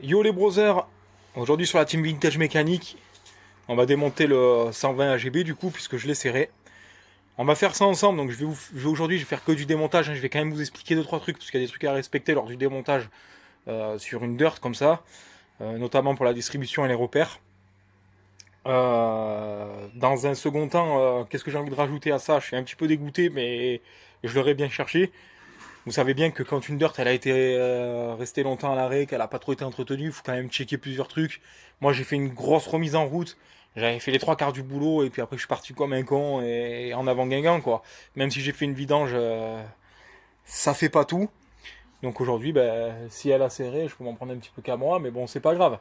Yo les brothers, aujourd'hui sur la team Vintage Mécanique, on va démonter le 120 AGB du coup puisque je l'ai serré. On va faire ça ensemble, donc aujourd'hui je vais faire que du démontage, hein. Je vais quand même vous expliquer 2-3 trucs parce qu'il y a des trucs à respecter lors du démontage sur une dirt comme ça, notamment pour la distribution et les repères. Dans un second temps, qu'est-ce que j'ai envie de rajouter à ça? Je suis un petit peu dégoûté mais je l'aurais bien cherché. Vous savez bien que quand une dirt elle a été restée longtemps à l'arrêt, qu'elle a pas trop été entretenue, il faut quand même checker plusieurs trucs. Moi j'ai fait une grosse remise en route, j'avais fait les trois quarts du boulot et puis après je suis parti comme un con et en avant guingamp quoi. Même si j'ai fait une vidange, ça fait pas tout. Donc aujourd'hui, si elle a serré, je peux m'en prendre un petit peu qu'à moi, mais bon c'est pas grave.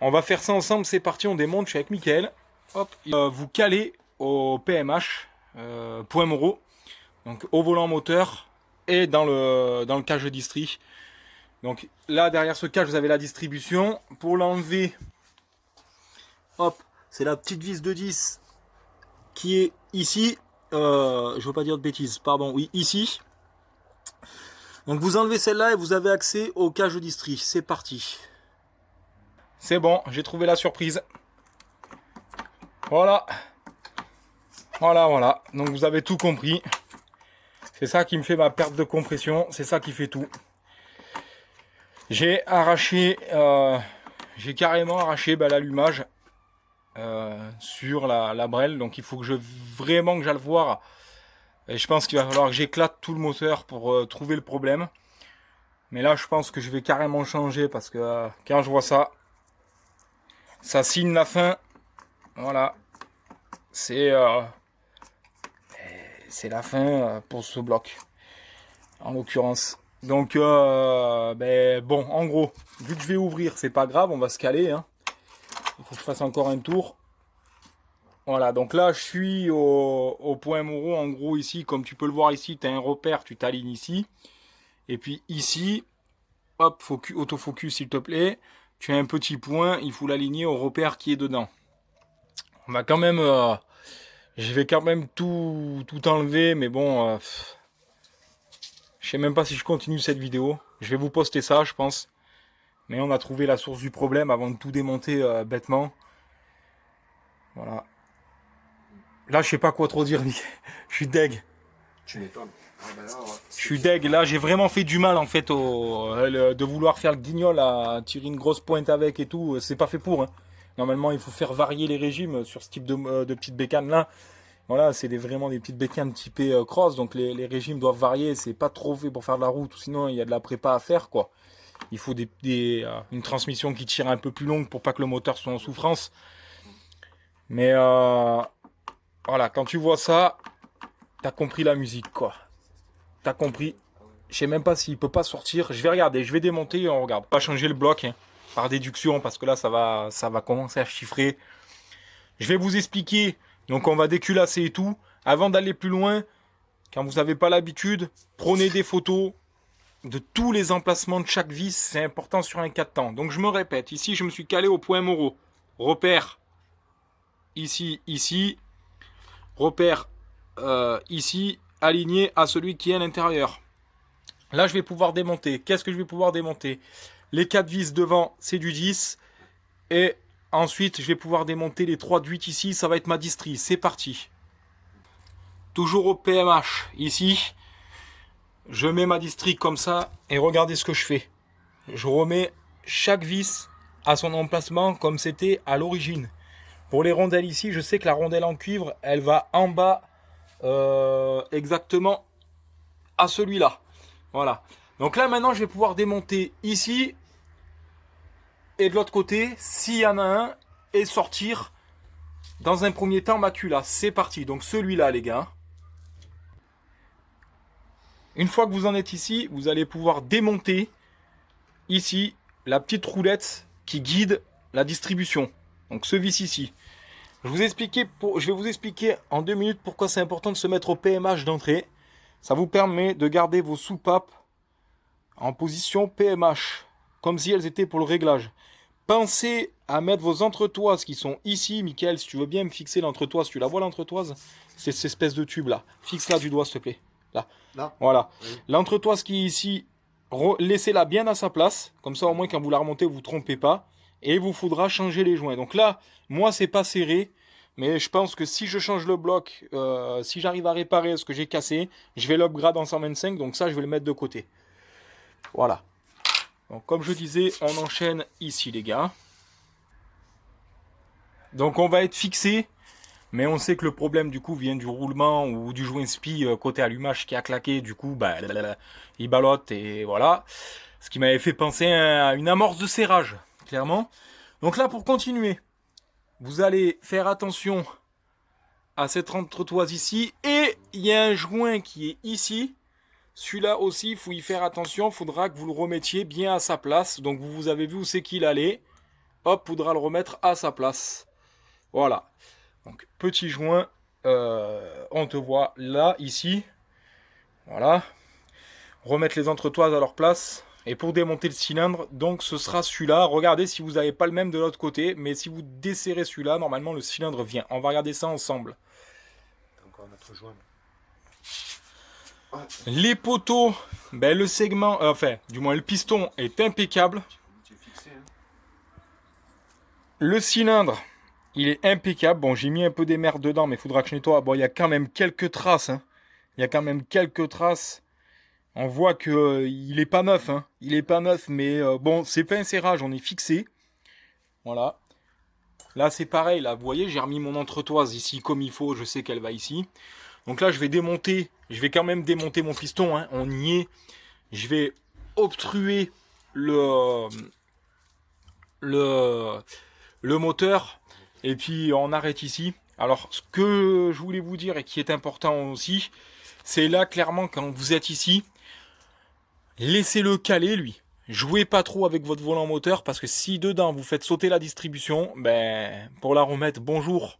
On va faire ça ensemble, c'est parti, on démonte, je suis avec Mickaël. Hop, vous calez au PMH, point Moreau, donc au volant moteur et dans le cage de distri. Donc là derrière ce cage vous avez la distribution. Pour l'enlever, hop, c'est la petite vis de 10 qui est ici. Je veux pas dire de bêtises, pardon, oui, ici. Donc vous enlevez celle-là et vous avez accès au cage de distri. C'est parti. C'est bon, j'ai trouvé la surprise. Voilà. Voilà. Donc vous avez tout compris. C'est ça qui me fait ma perte de compression. C'est ça qui fait tout. J'ai arraché, j'ai carrément arraché l'allumage sur la brelle. Donc il faut que vraiment que j'aille voir. Et je pense qu'il va falloir que j'éclate tout le moteur pour trouver le problème. Mais là je pense que je vais carrément changer parce que quand je vois ça, ça signe la fin. Voilà. C'est la fin pour ce bloc. En l'occurrence. Donc bon, en gros, vu que je vais ouvrir, c'est pas grave, on va se caler, hein. Il faut que je fasse encore un tour. Voilà, donc là je suis au point Moreau, en gros ici, comme tu peux le voir ici, tu as un repère, tu t'alignes ici. Et puis ici, hop, autofocus s'il te plaît, tu as un petit point, il faut l'aligner au repère qui est dedans. On va quand même, je vais quand même tout enlever, mais bon, je sais même pas si je continue cette vidéo. Je vais vous poster ça, je pense. Mais on a trouvé la source du problème avant de tout démonter bêtement. Voilà. Là, je sais pas quoi trop dire, je suis deg. Tu m'étonnes. Ah ben là, Je suis deg. Là, j'ai vraiment fait du mal en fait de vouloir faire le guignol à tirer une grosse pointe avec et tout. C'est pas fait pour. Hein. Normalement, il faut faire varier les régimes sur ce type de petites bécanes là. Voilà, c'est vraiment des petites bécanes typées cross, donc les régimes doivent varier. C'est pas trop fait pour faire de la route, ou sinon il y a de la prépa à faire quoi. Il faut une transmission qui tire un peu plus longue pour pas que le moteur soit en souffrance. Mais voilà, quand tu vois ça, t'as compris la musique quoi. T'as compris. Je sais même pas s'il peut pas sortir. Je vais regarder, je vais démonter et on regarde. Pas changer le bloc hein, par déduction parce que là ça va commencer à chiffrer. Je vais vous expliquer. Donc on va déculasser et tout. Avant d'aller plus loin, quand vous n'avez pas l'habitude, prenez des photos de tous les emplacements de chaque vis. C'est important sur un 4 temps. Donc je me répète, ici je me suis calé au point Moreau. Repère ici. Repère ici, aligné à celui qui est à l'intérieur. Là je vais pouvoir démonter. Qu'est-ce que je vais pouvoir démonter? Les 4 vis devant, c'est du 10. Et ensuite, je vais pouvoir démonter les 3 de 8 ici. Ça va être ma distri. C'est parti. Toujours au PMH. Ici, je mets ma distri comme ça. Et regardez ce que je fais. Je remets chaque vis à son emplacement comme c'était à l'origine. Pour les rondelles ici, je sais que la rondelle en cuivre, elle va en bas exactement à celui-là. Voilà. Donc là, maintenant, je vais pouvoir démonter ici. Et de l'autre côté, s'il y en a un, et sortir dans un premier temps macula. C'est parti, donc celui-là les gars. Une fois que vous en êtes ici, vous allez pouvoir démonter ici la petite roulette qui guide la distribution. Donc ce vis ici. Je vais vous expliquer en 2 minutes pourquoi c'est important de se mettre au PMH d'entrée. Ça vous permet de garder vos soupapes en position PMH, comme si elles étaient pour le réglage. Pensez à mettre vos entretoises qui sont ici. Mickaël, si tu veux bien me fixer l'entretoise, tu la vois l'entretoise? C'est cette espèce de tube là. Fixe-la du doigt s'il te plaît. Là. là. Voilà. Oui. L'entretoise qui est ici, laissez-la bien à sa place. Comme ça, au moins, quand vous la remontez, vous ne vous trompez pas. Et il vous faudra changer les joints. Donc là, moi, c'est pas serré. Mais je pense que si je change le bloc, si j'arrive à réparer ce que j'ai cassé, je vais l'upgrade en 125. Donc ça, je vais le mettre de côté. Voilà. Donc comme je disais, on enchaîne ici, les gars. Donc on va être fixé. Mais on sait que le problème du coup vient du roulement ou du joint spi côté allumage qui a claqué. Du coup, bah, il ballotte et voilà. Ce qui m'avait fait penser à une amorce de serrage, clairement. Donc là, pour continuer, vous allez faire attention à cette entretoise ici. Et il y a un joint qui est ici. Celui-là aussi, il faut y faire attention. Il faudra que vous le remettiez bien à sa place. Donc vous avez vu où c'est qu'il allait. Hop, il faudra le remettre à sa place. Voilà. Donc petit joint. On te voit là, ici. Voilà. Remettre les entretoises à leur place. Et pour démonter le cylindre, donc ce sera celui-là. Regardez si vous n'avez pas le même de l'autre côté. Mais si vous desserrez celui-là, normalement le cylindre vient. On va regarder ça ensemble. Encore notre joint. Les poteaux, ben le segment, enfin, du moins le piston est impeccable. Fixé, hein. Le cylindre, il est impeccable. Bon, j'ai mis un peu d'émerde dedans, mais il faudra que je nettoie. Bon, il y a quand même quelques traces. Hein. Il y a quand même quelques traces. On voit que il est pas neuf. Hein. Il est pas neuf, mais bon, c'est pas un serrage, on est fixé. Voilà. Là, c'est pareil. Là, vous voyez, j'ai remis mon entretoise ici comme il faut. Je sais qu'elle va ici. Donc là, je vais démonter. Je vais quand même démonter mon piston. Hein. On y est. Je vais obstruer le moteur. Et puis, on arrête ici. Alors, ce que je voulais vous dire et qui est important aussi, c'est là, clairement, quand vous êtes ici, laissez-le caler, lui. Jouez pas trop avec votre volant moteur parce que si dedans, vous faites sauter la distribution, ben, pour la remettre, bonjour.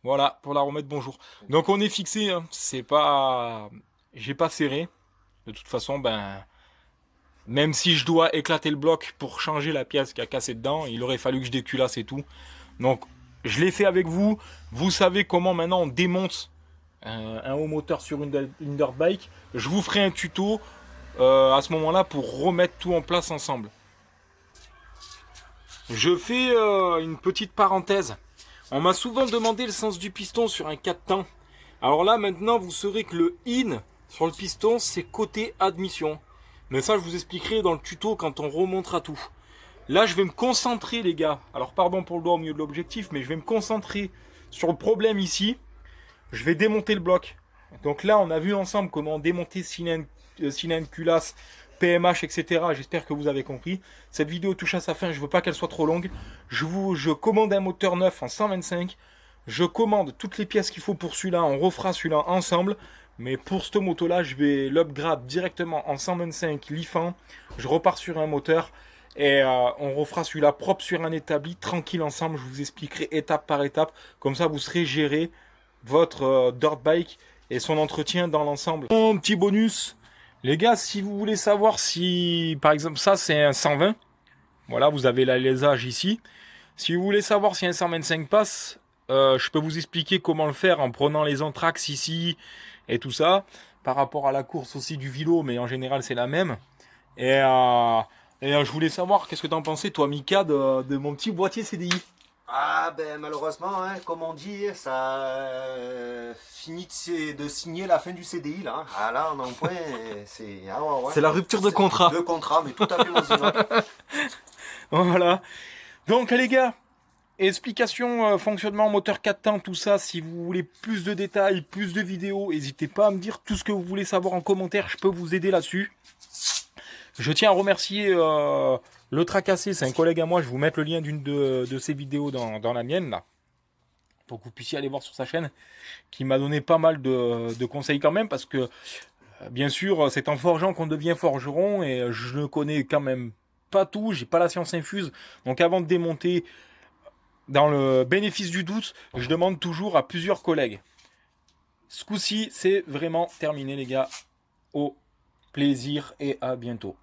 Voilà, pour la remettre, bonjour. Donc, on est fixé. Hein. C'est pas... J'ai pas serré. De toute façon, ben... Même si je dois éclater le bloc pour changer la pièce qui a cassé dedans, il aurait fallu que je déculasse et tout. Donc, je l'ai fait avec vous. Vous savez comment maintenant on démonte un haut moteur sur une dirt bike. Je vous ferai un tuto à ce moment-là pour remettre tout en place ensemble. Je fais une petite parenthèse. On m'a souvent demandé le sens du piston sur un 4 temps. Alors là, maintenant, vous saurez que le IN sur le piston, c'est côté admission. Mais ça, je vous expliquerai dans le tuto quand on remontera tout. Là, je vais me concentrer, les gars. Alors, pardon pour le doigt au milieu de l'objectif, mais je vais me concentrer sur le problème ici. Je vais démonter le bloc. Donc là, on a vu ensemble comment démonter cylindre, culasse, PMH, etc. J'espère que vous avez compris. Cette vidéo touche à sa fin. Je veux pas qu'elle soit trop longue. Je commande un moteur neuf en 125. Je commande toutes les pièces qu'il faut pour celui-là. On refera celui-là ensemble. Mais pour cette moto-là, je vais l'upgrade directement en 125 Lifan. Je repars sur un moteur. Et on refera celui-là propre sur un établi, tranquille ensemble. Je vous expliquerai étape par étape. Comme ça, vous serez géré votre dirt bike et son entretien dans l'ensemble. Un petit bonus. Les gars, si vous voulez savoir si, par exemple, ça c'est un 120. Voilà, vous avez l'alésage ici. Si vous voulez savoir si un 125 passe, je peux vous expliquer comment le faire en prenant les entraxes ici et tout ça. Par rapport à la course aussi du vélo, mais en général c'est la même. Et je voulais savoir, qu'est-ce que t'en pensais, toi, Mika, de mon petit boîtier CDI? Ah ben malheureusement, hein, comme on dit, ça finit de signer la fin du CDI là. Ah là, on est en point, c'est ouais. C'est la rupture de contrat. De contrat, mais tout à fait motivant. Voilà. Donc les gars, explication, fonctionnement, moteur 4 temps, tout ça. Si vous voulez plus de détails, plus de vidéos, n'hésitez pas à me dire tout ce que vous voulez savoir en commentaire. Je peux vous aider là-dessus. Je tiens à remercier le Tracassé, c'est un collègue à moi. Je vais vous mettre le lien d'une de ses vidéos dans la mienne là, pour que vous puissiez aller voir sur sa chaîne, qui m'a donné pas mal de conseils quand même, parce que bien sûr c'est en forgeant qu'on devient forgeron et je ne connais quand même pas tout, j'ai pas la science infuse. Donc avant de démonter, dans le bénéfice du doute, je demande toujours à plusieurs collègues. Ce coup-ci, c'est vraiment terminé les gars. Au plaisir et à bientôt.